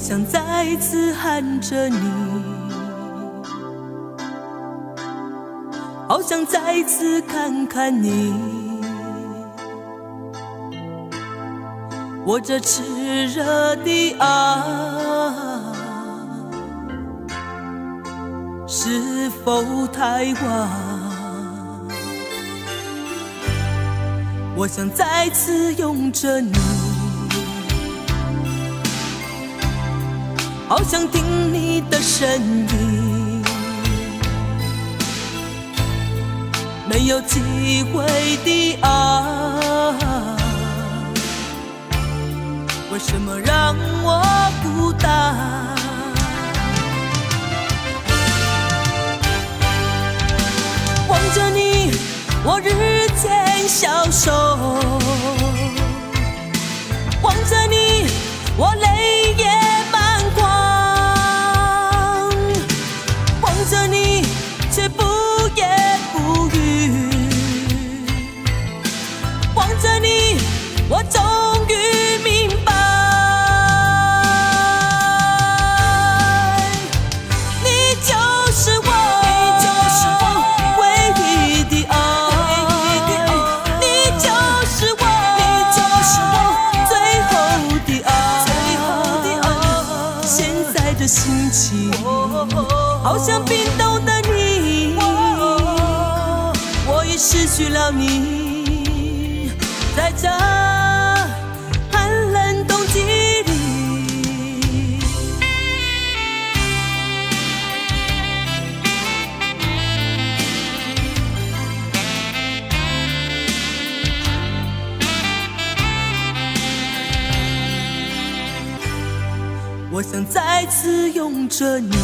想再次喊着你，好想再次看看你，我这炽热的爱是否太晚？我想再次拥着你，好想听你的声音，没有机会的爱，为什么让我孤单？望着你，我日渐消瘦，望着你，我泪也满眶，望着你，却不言不语，望着你，我终于明白，你就是我唯一的爱，你就是我最后的爱。现在的心情好像冰冻的你，我已失去了你，在这寒冷冬季里。我想再次拥着你，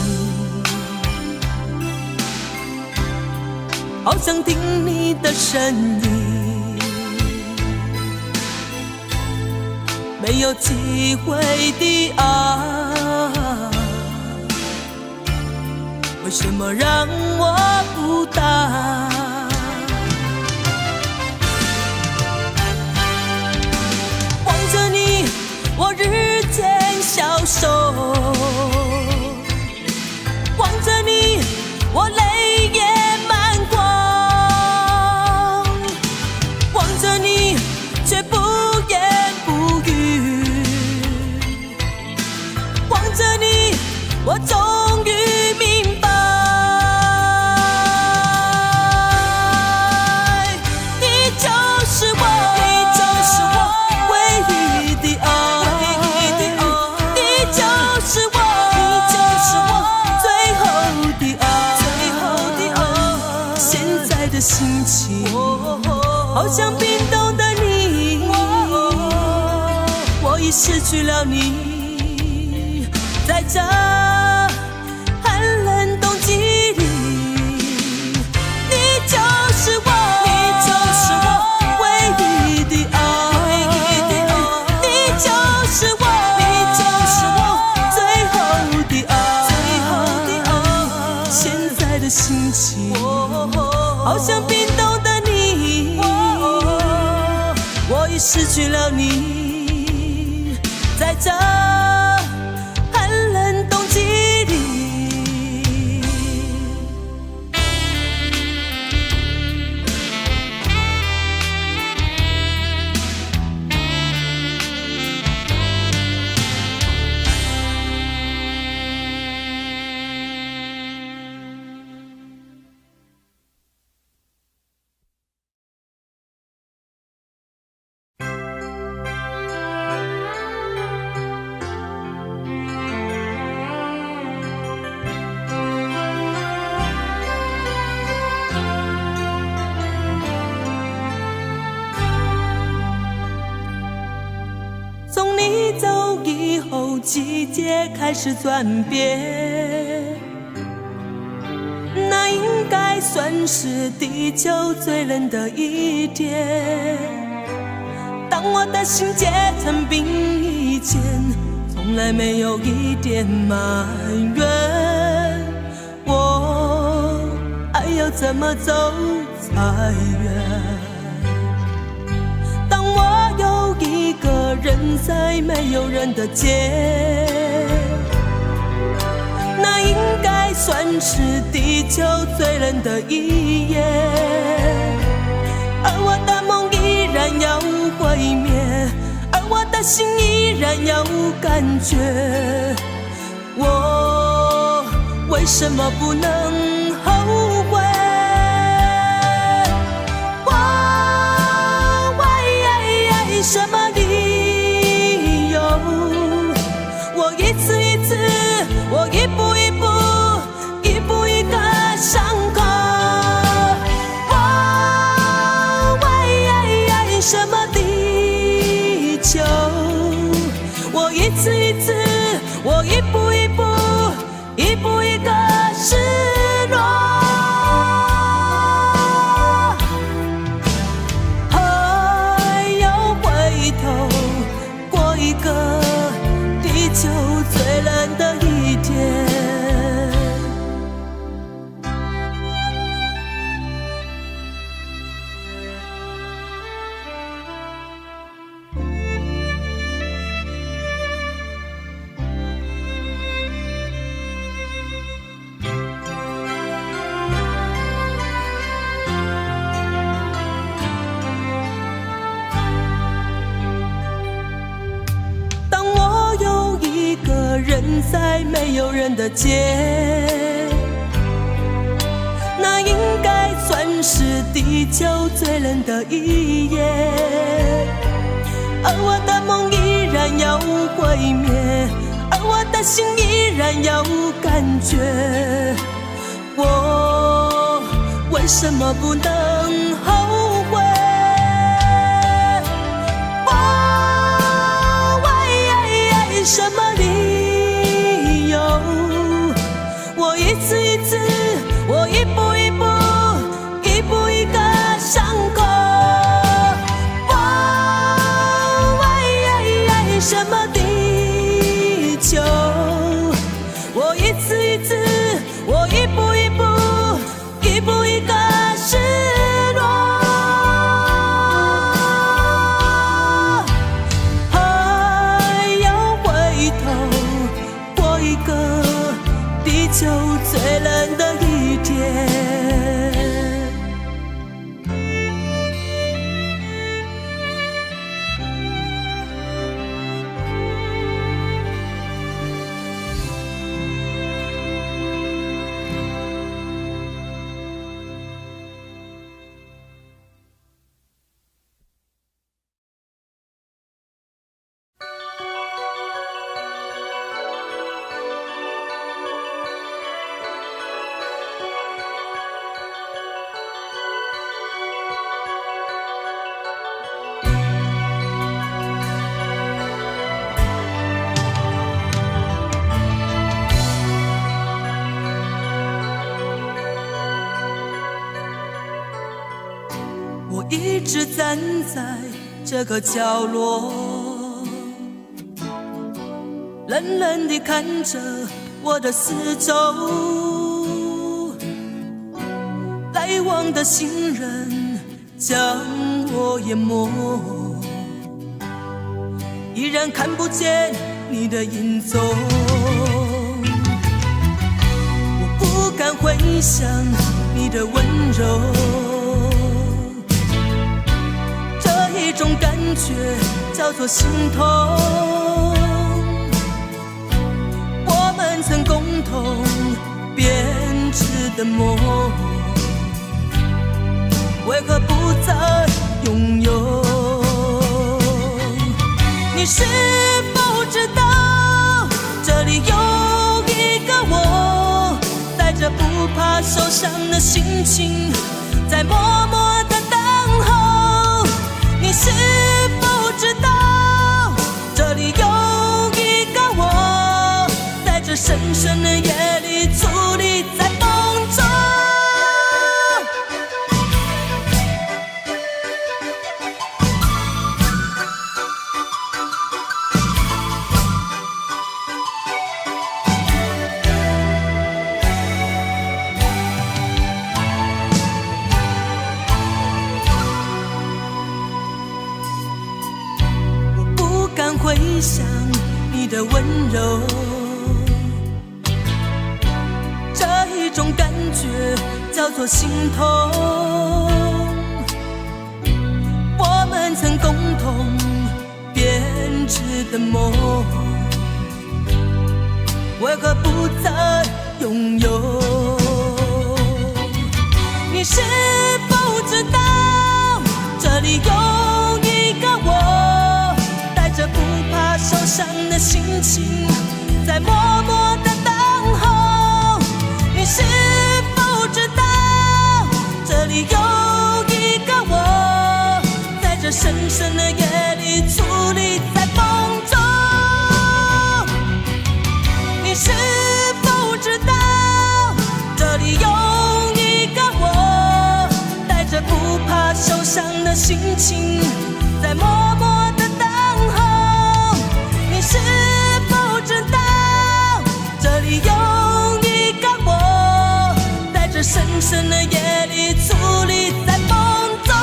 好想听你的声音，没有机会的爱，为什么让我孤单？望着你，我日渐消瘦，望着你，我泪也满眶，望着你，却不言不语，望着你，我终于明白，你就是我唯一的爱，你就是我最后的爱。现在的心情好像冰冻的你，我已失去了你，在这寒冷冬季里，你就是我唯一的爱，你就是我最后的爱。现在的心情好像冰冻的你，我已失去了你，在这寒冷冬季里。从你走以后，季节开始转变，那应该算是地球最冷的一天。当我的心结成冰以前，从来没有一点埋怨。我还要怎么走才远？当我有一个人在没有人的街，算是地球最冷的一夜，而我的梦依然要毁灭，而我的心依然有感觉。我为什么不能后悔？我为什么理由？我一次一次，我一步一步，一步一个伤口。我为什么地球？我一次一次，我一步一步，一步一个失落。还要回头过一个地球最冷的一天。人在没有人的街，那应该算是地球最冷的一夜，而我的梦依然要毁灭，而我的心依然有感觉。我为什么不能后悔？我为什么理由？我一次一次，我一步一步，一步一个伤口。我为什么地球？我一次一次，我一步一步，一步一个失落。还要回头过一个地球最冷的一天。我一直站在这个角落，冷冷地看着我的四周，来往的行人将我淹没，依然看不见你的影踪。我不敢回想你的温柔，一种感觉叫做心痛。我们曾共同编织的梦，为何不再拥有？你是否知道，这里有一个我，带着不怕受伤的心情，在默默地等候。你是否知道，这里有一个我，在这深深的夜里伫立在风中。回想你的温柔，这所心痛。我们曾共同编织的梦，为何不再拥有？你是否知道，这里有一个我，带着不怕受伤的心情，在默默的等候。你是否知道，这里有一个我，在这深深的夜里矗立在风中。你是否知道，这里有一个我，带着不怕受伤的心情，在默默的等候。你是否知道，这里有一个我，在这深深的夜里矗立在风中。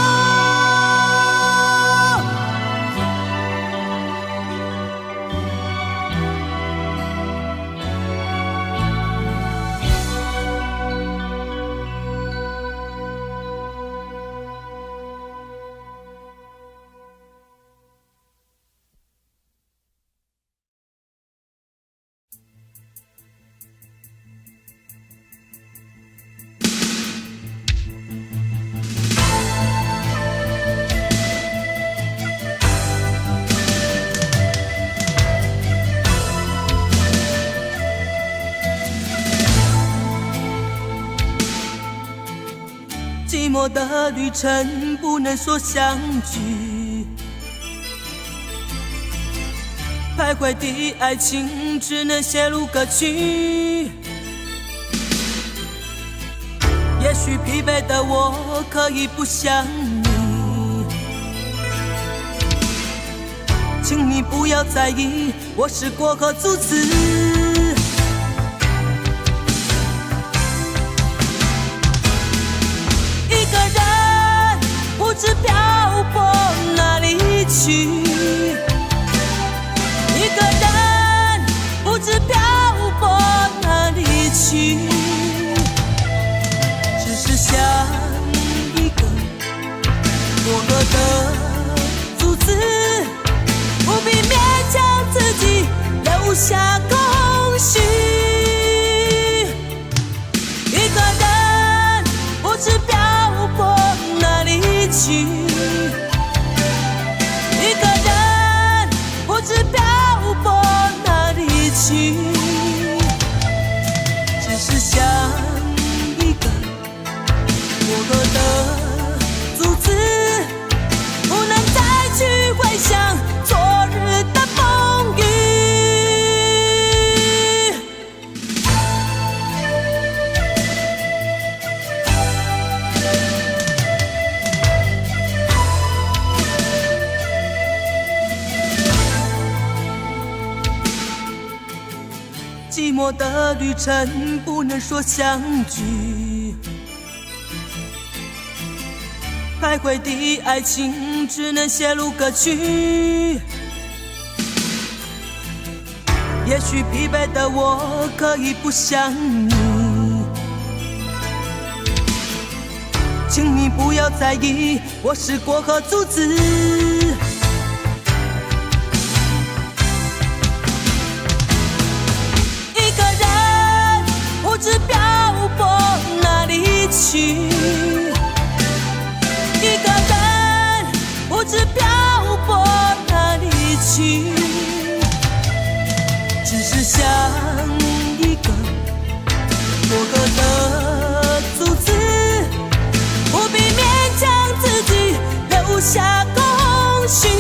寂寞的旅程不能说相聚，徘徊的爱情只能写入歌曲。也许疲惫的我可以不想你，请你不要在意，我是过客主子。不知漂泊哪里去，一个人不知漂泊哪里去，只是像一个过客的主子，不必勉强自己留下空虚。一个人不知漂泊哪里去，一个人不知漂泊哪里去，只是像一个过客的主子，不能再去回想昨日的风雨。寂寞的旅程不能说相聚，徘徊的爱情只能写入歌曲。也许疲惫的我可以不想你，请你不要在意，我是过客主子。不知漂泊哪里去，一个人不知漂泊哪里去，只是像一个过客的主子，不必勉强自己留下空虚。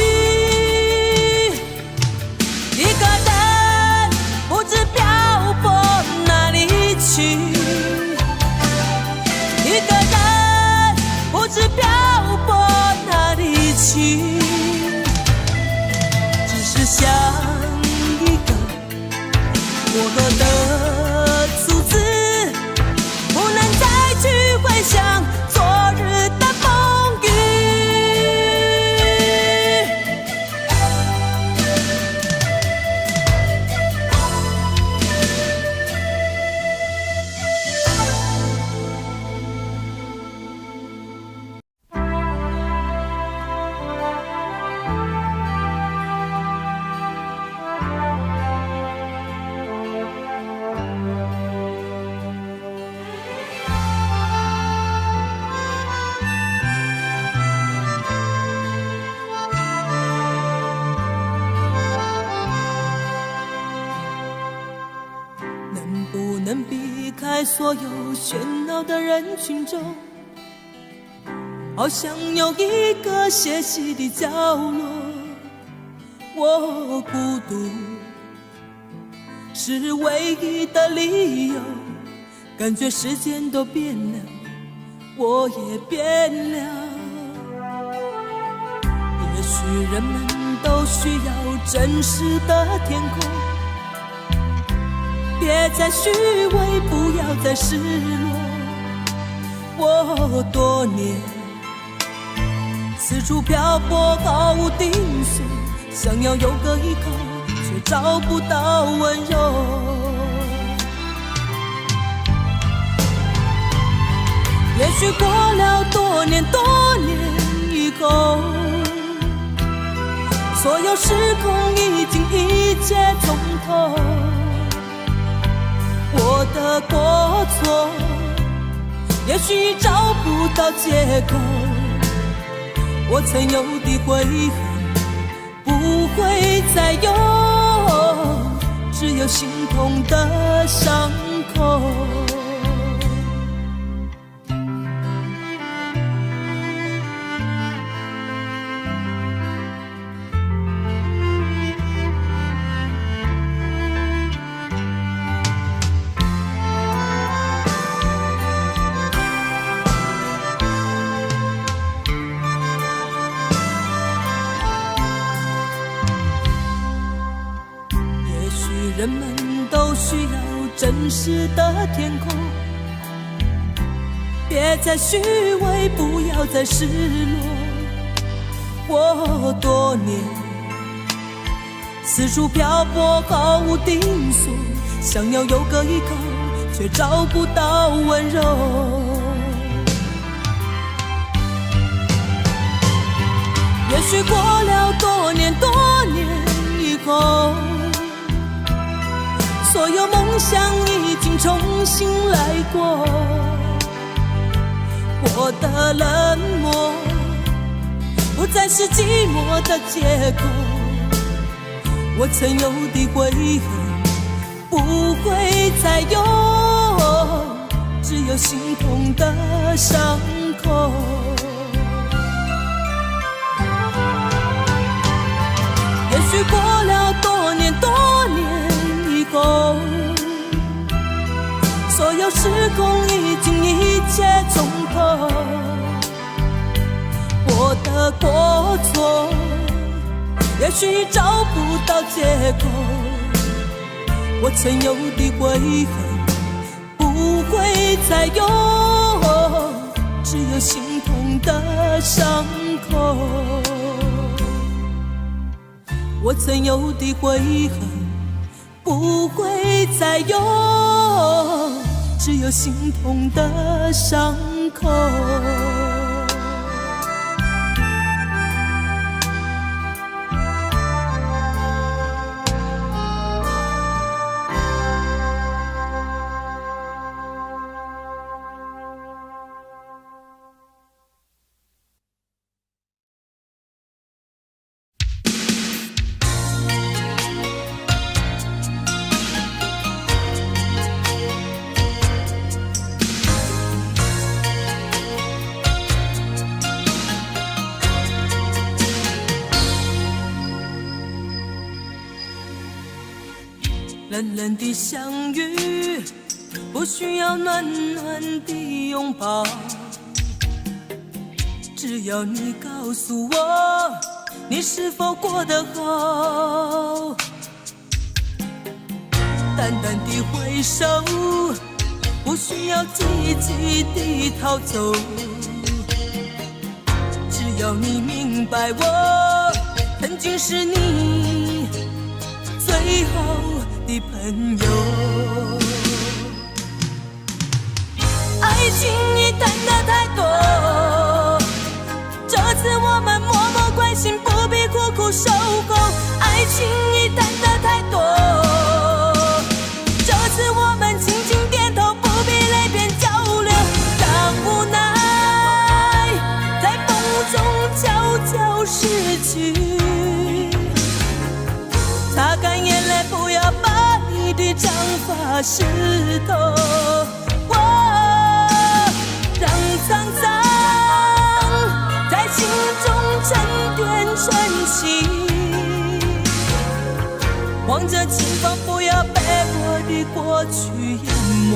能不能避开所有喧闹的人群中，好想有一个歇息的角落。我孤独是唯一的理由，感觉时间都变了，我也变了。也许人们都需要真实的天空，别再虚伪，不要再失落。我多年四处漂泊，毫无定所，想要有个依靠，却找不到温柔。也许过了多年以后，所有时空已经一切从头。我的过错也许找不到借口，我曾有的悔恨不会再有，只有心痛的伤口。人们都需要真实的天空，别再虚伪，不要再失落。我多年四处漂泊，毫无定所，想要有个依靠，却找不到温柔。也许过了多年以后，所有梦想已经重新来过，我的冷漠不再是寂寞的借口，我曾有的悔恨不会再有，只有心痛的伤口。也许过了多年以后，所有时空已经一切从头，我的过错也许找不到借口，我曾有的悔恨不会再有，只有心痛的伤口。我曾有的悔恨不会再有，只有心痛的伤口。冷冷的相遇，不需要暖暖的拥抱，只要你告诉我你是否过得好。淡淡的挥手，不需要积极地逃走，只要你明白我曾经是你最好的朋友。爱情你谈得太多，这次我们默默关心，不必苦苦守候。爱情你谈得太多，这次我们轻轻点头，不必泪边交流。让无奈在风中悄悄逝去，擦干眼泪，不要把你的掌发湿透。我让沧桑在心中沉淀成情，望着前方，不要被我的过去淹没。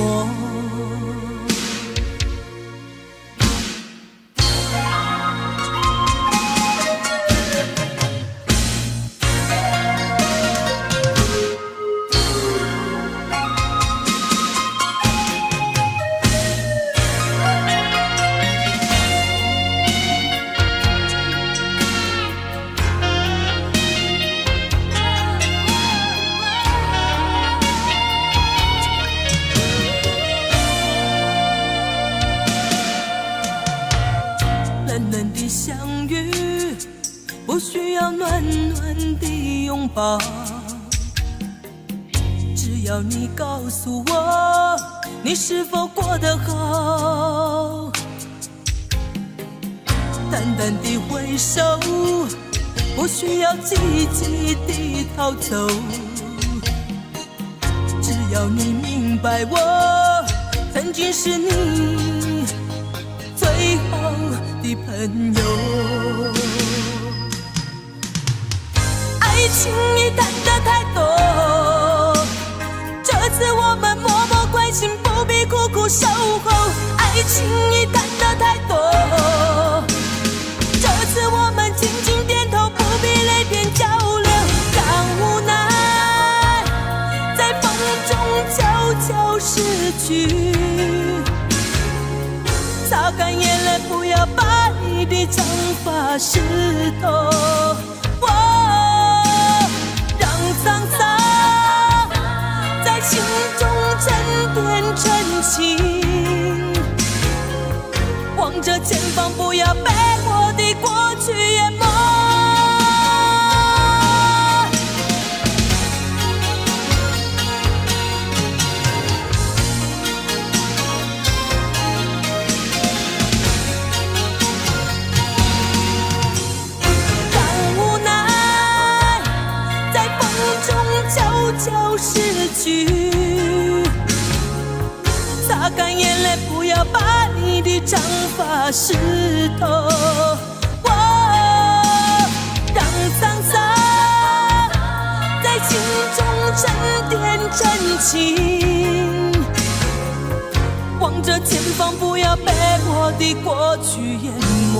冷冷的相遇，不需要暖暖的拥抱，只要你告诉我你是否过得好。淡淡的挥手，不需要积极的逃走，只要你明白我曾经是你最好的朋友。爱情你谈得太多，这次我们默默关心，不必苦苦守候。爱情你谈得太多，这次我们轻轻点头，不必泪点交流。让无奈在风中悄悄逝去，擦干眼泪，不要把你的长发湿透。我让沧桑在心中沉淀成情，望着前方，不要被我的过去淹没。悄逝去，擦干眼泪，不要把你的长发湿透。我让沧桑在心中沉淀成情，望着前方，不要被我的过去淹没。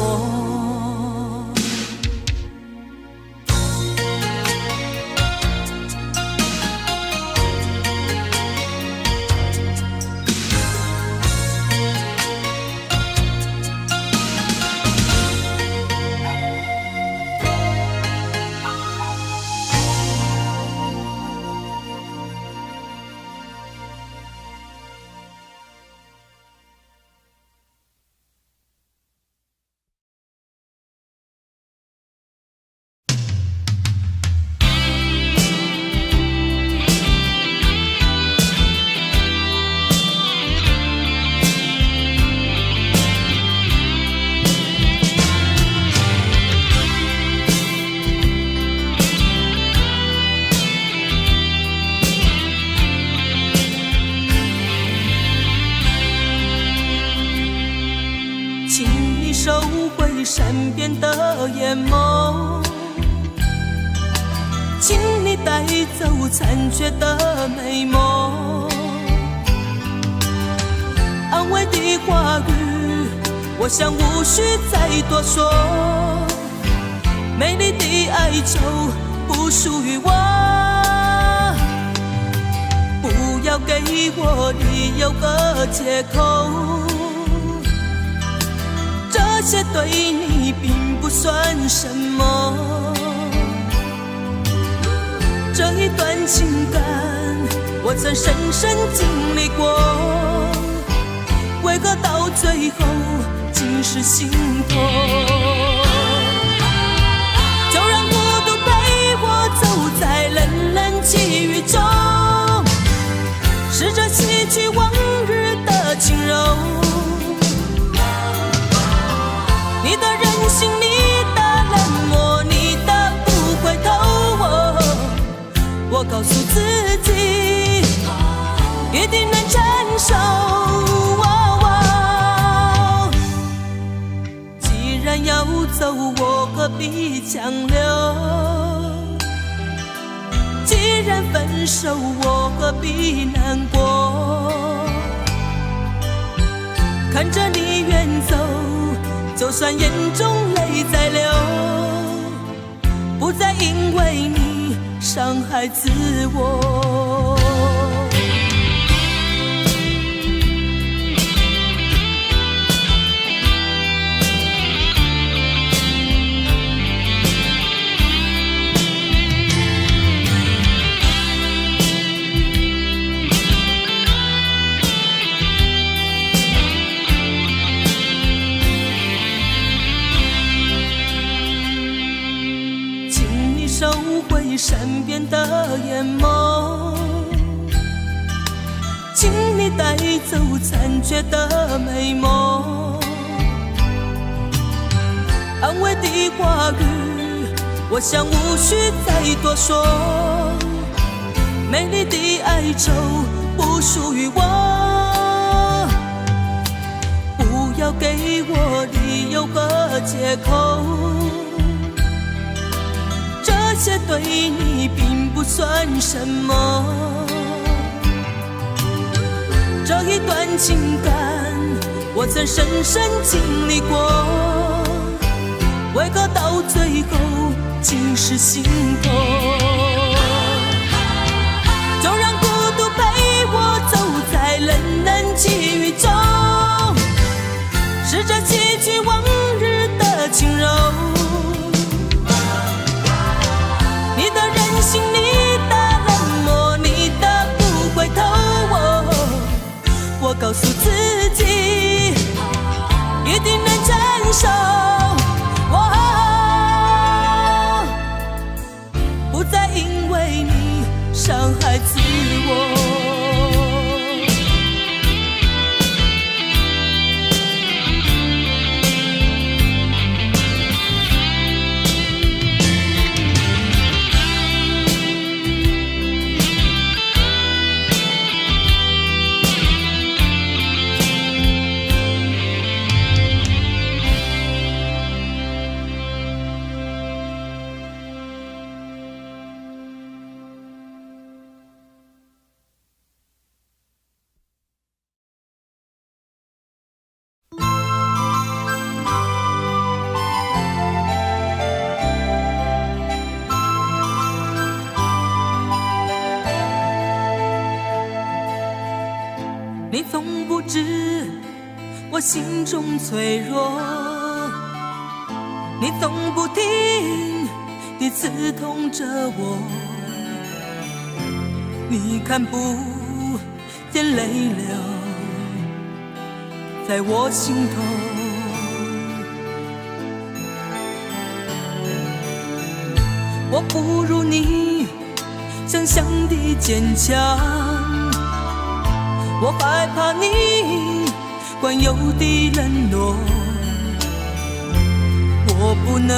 收回善变的眼眸，请你带走残缺的美梦。安慰的话语，我想无需再多说。美丽的哀愁不属于我，不要给我理由和借口。这些对你并不算什么，这一段情感我曾深深经历过，为何到最后竟是心痛？就让孤独陪我走在冷冷际遇中，试着洗去往日的轻柔。你的任性，你的冷漠，你的不回头，我告诉自己，一定能承受。既然要走，我何必强留？既然分手，我何必难过？看着你远走，就算眼中泪在流，不再因为你伤害自我。收回身边的眼眸，请你带走残缺的美梦。安慰的话语，我想无需再多说。美丽的哀愁不属于我，不要给我理由和借口。这些对你并不算什么，这一段情感我曾深深经历过，为何到最后竟是心痛？就让孤独陪我走在冷冷际雨中，试着洗去往日的轻柔。你的任性，你的冷漠，你的不回头，我告诉自己，一定能承受。不再因为你伤害自我。你从不知我心中脆弱，你从不停地刺痛着我，你看不见泪流在我心头。我不如你想象的坚强，我害怕你惯有的冷落，我不能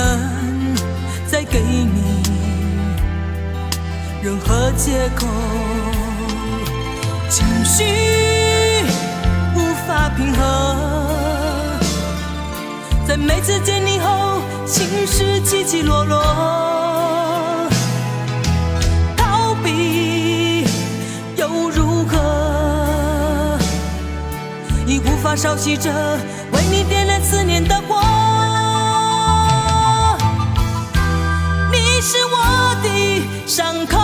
再给你任何借口。情绪无法平衡，在每次见你后，心事起起落落，逃避又如何？已无法烧熄这为你点燃思念的火。你是我的伤口，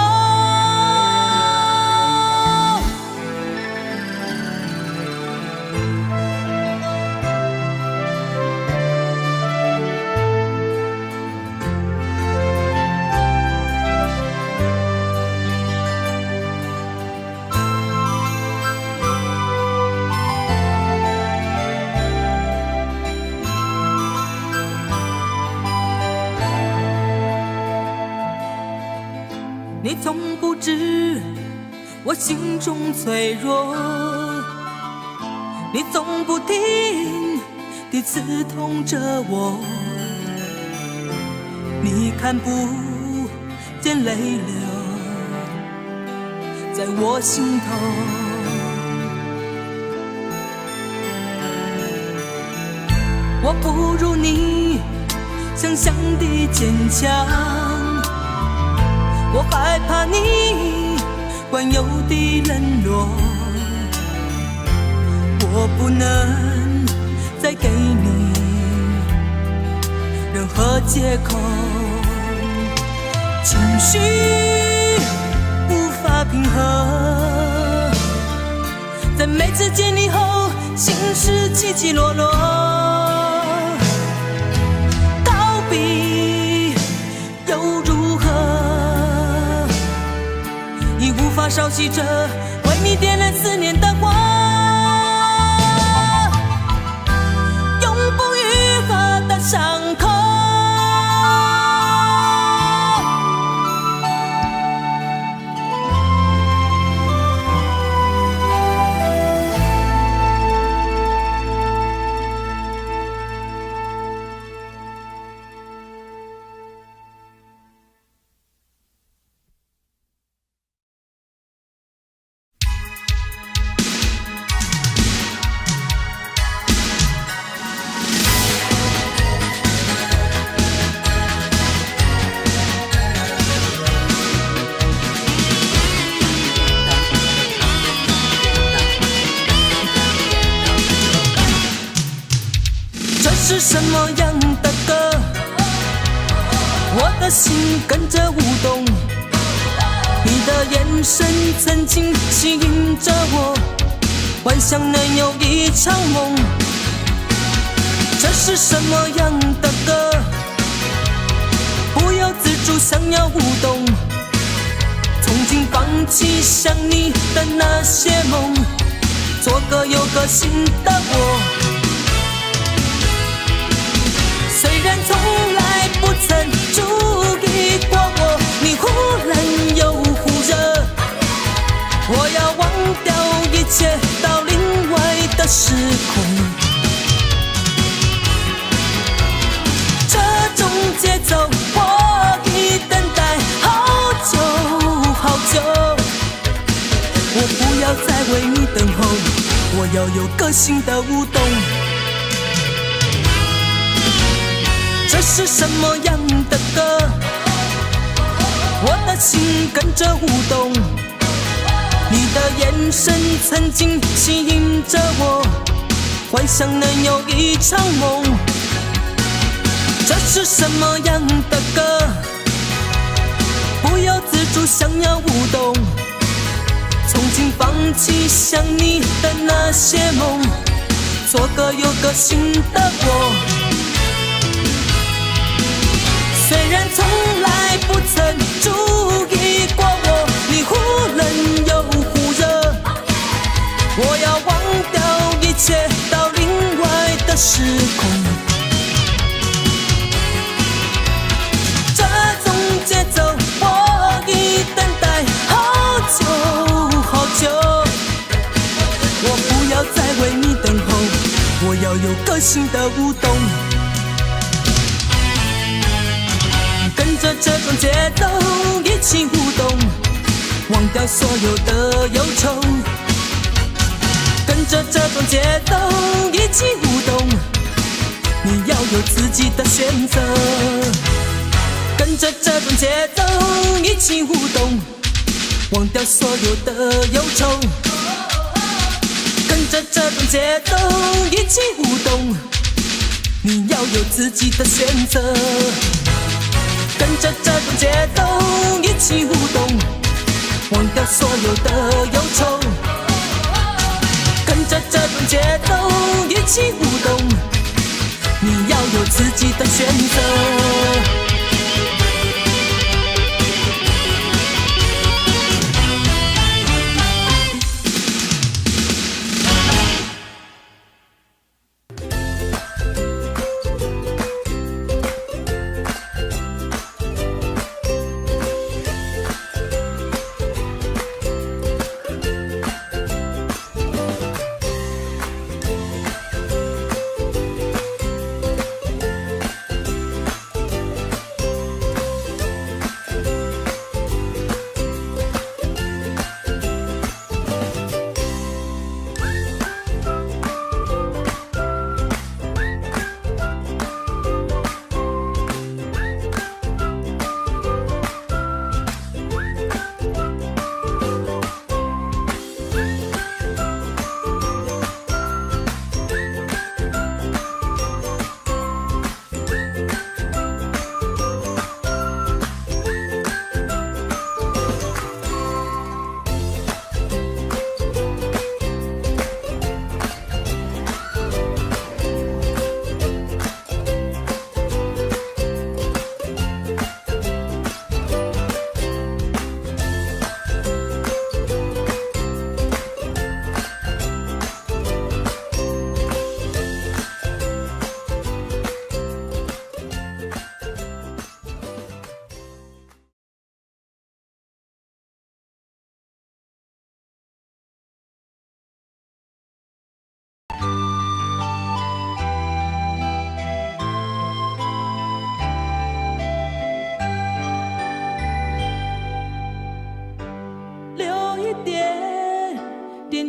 你从不知我心中脆弱，你从不停地刺痛着我，你看不见泪流在我心头。不如你想象的坚强，我害怕你惯有的冷落，我不能再给你任何借口，情绪无法平衡，在每次见你后心事起起落落，逃避又如何，已无法烧熄这为你点燃思念的火，永不愈合的伤口。是什么样的歌？我的心跟着舞动，你的眼神曾经吸引着我，幻想能有一场梦。这是什么样的歌？不由自主想要舞动，从今放弃想你的那些梦，做个有个性的我。虽然从来不曾注意过我，你忽冷又忽热，我要忘掉一切到另外的时空。这种节奏我已等待好久好久，我不要再为你等候，我要有个性的舞动。这是什么样的歌？我的心跟着舞动，你的眼神曾经吸引着我，幻想能有一场梦。这是什么样的歌？不由自主想要舞动，从今放弃想你的那些梦，做个有个性的我。虽然从来不曾注意过我，你忽冷又忽热，我要忘掉一切到另外的时空。这种节奏我已等待好久好久，我不要再为你等候，我要有个性的舞动。跟着这种节奏一起舞动，忘掉所有的忧愁。跟着这种节奏一起舞动，你要有自己的选择。跟着这种节奏一起舞动，忘掉所有的忧愁。跟着这种节奏一起舞动，你要有自己的选择。跟着这种节奏一起舞动，忘掉所有的忧愁。跟着这种节奏一起舞动，你要有自己的选择。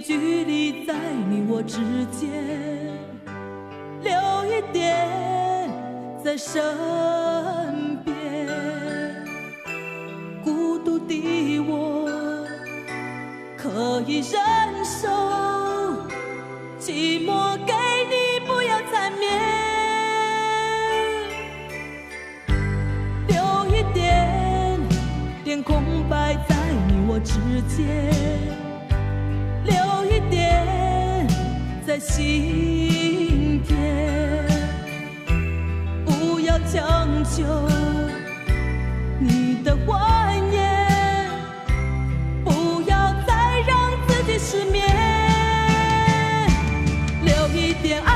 距离在你我之间，留一点在身边。孤独的我可以忍受，寂寞给你不要缠绵，留一点空白在你我之间，留一点在心田，不要强求你的欢颜，不要再让自己失眠，留一点爱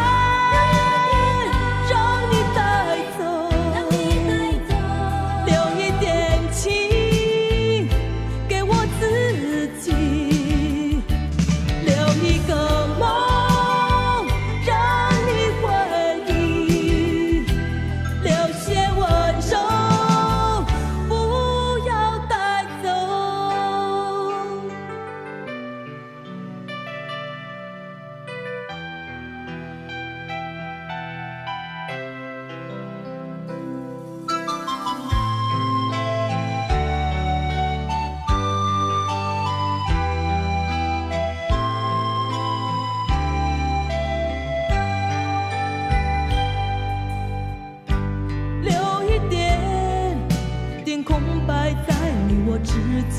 让你带走，留一点情给我自己，留一个梦让你回忆，留些温柔不要带走。留一点空白在你我之间，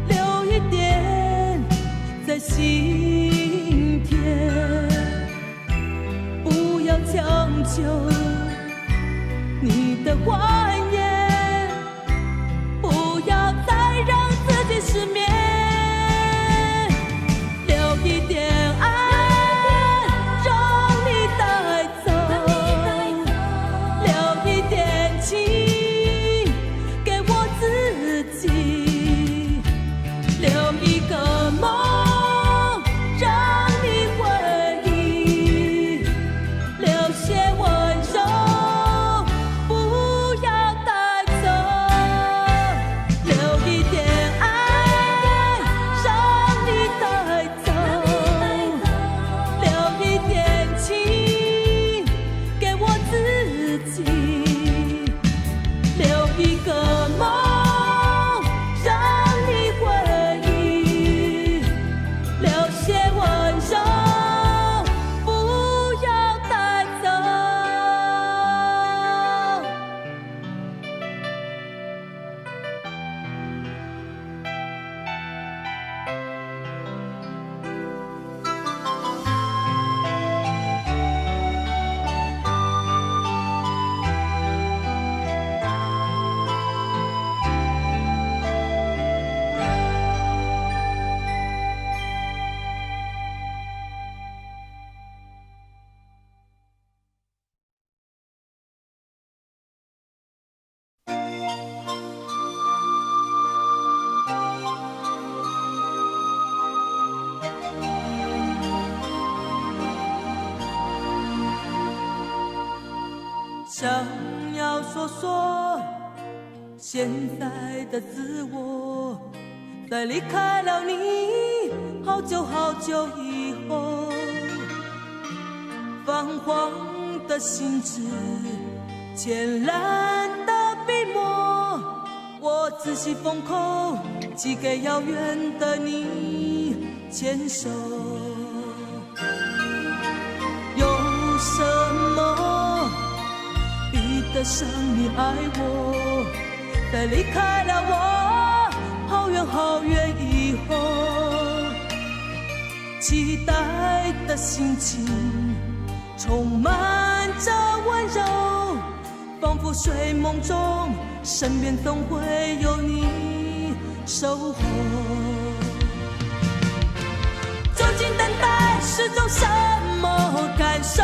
留一点在心田，不要强求你的欢颜，不要再让自己失眠，留一点爱让你带走，留一点情给我自己，留一个梦让你回忆，留些温柔不要带走，留一点爱让你带走，留一点情给我自己，留一个梦让你回忆，留些温柔不要带走。想要说说现在的自我，在离开了你好久好久以后，泛黄的心智，浅蓝的笔墨，我仔细封口，寄给遥远的你牵手。有什么比得上你爱我？在离开了我好远好远以后，期待的心情充满着温柔，仿佛睡梦中身边总会有你守候。究竟等待是种什么感受？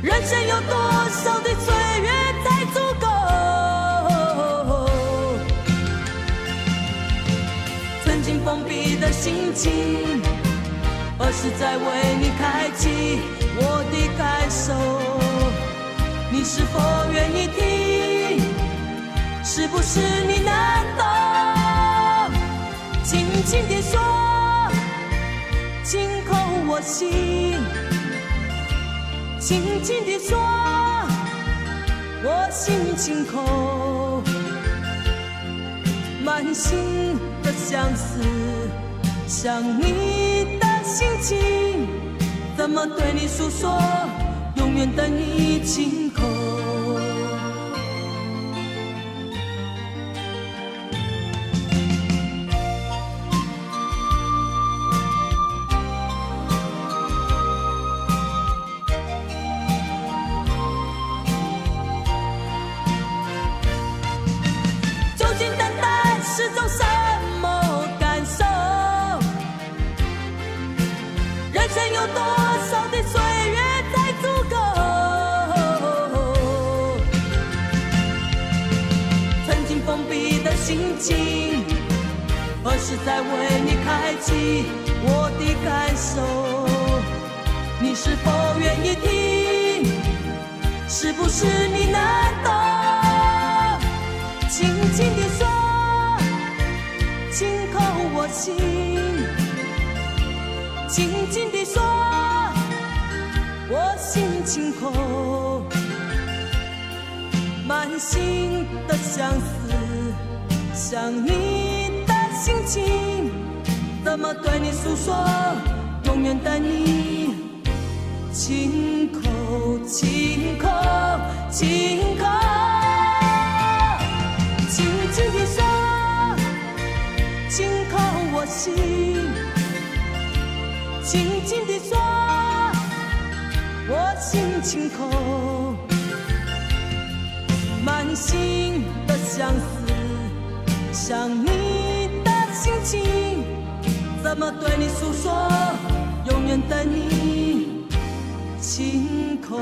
人生有多少的岁月才足够？曾经封闭的心情，何时在为你开启我的感受？你是否愿意听？是不是你能懂？轻地说，轻扣我心，轻轻地说，我心轻扣，满心的相思，想你的心情，怎么对你诉说，永远等你亲口。是种什么感受？人生有多少的岁月才足够？曾经封闭的心情，何时再为你开启我的感受？你是否愿意听？是不是你能懂？轻轻地说，轻扣我心，轻轻地说，我心轻扣，满心的相思，想你的心情，怎么对你诉说，永远等你轻扣，轻扣，轻扣，轻轻地说，轻扣我心，轻轻地说，我心轻扣，满心的相思，想你的心情，怎么对你诉说，永远等你轻扣。